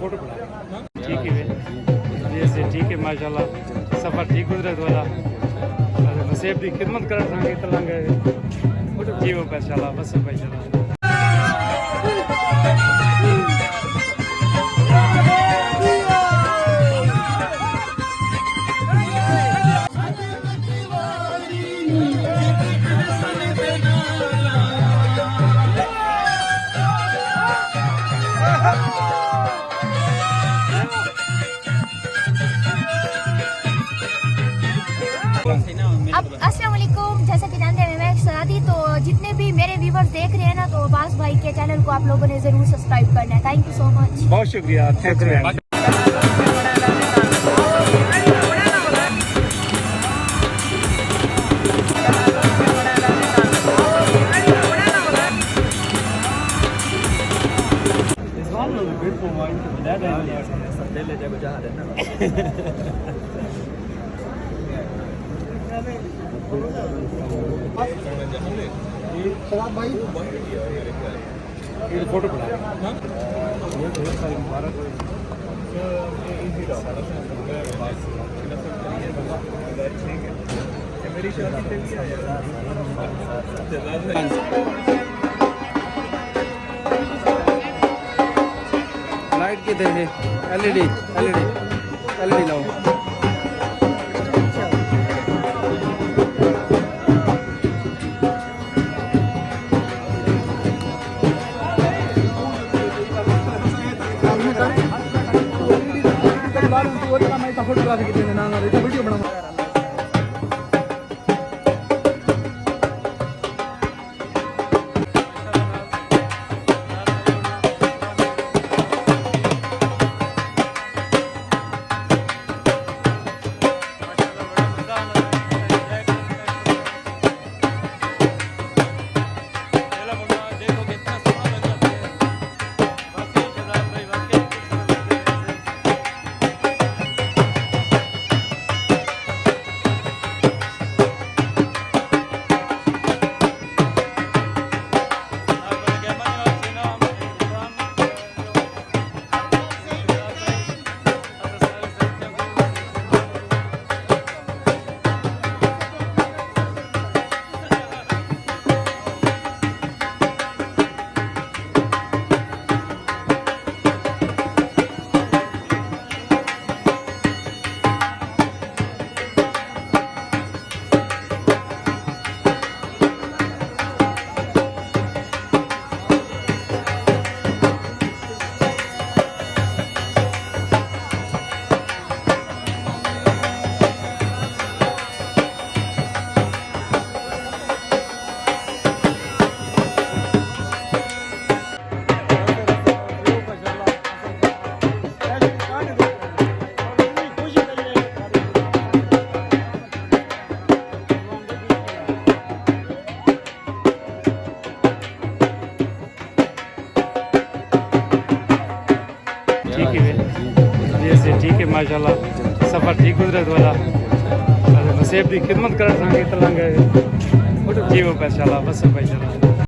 Photo ठीक है जी ठीक है माशाल्लाह सफ़र ठीक गुजरे वाला नसीब की खिदमत कर जी वो माशाल्लाह बस भाई चला अब अस्सलाम वालेकुम, जैसा कि जानते हैं मैं शहजादी, तो जितने भी मेरे व्यूवर्स देख रहे हैं ना, तो अब्बास भाई के चैनल को आप लोगों ने जरूर सब्सक्राइब करना है। Thank you so much. बहुत शुक्रिया। फोटो लाइट की थे एलईडी लाओ। फोटोग्राफी की वीडियो बना ठीक है माशाल्लाह सफ़र ठीक गुजरे वाला नसीब की खिदमत कर जी वो माशाल्लाह बस भाई चला।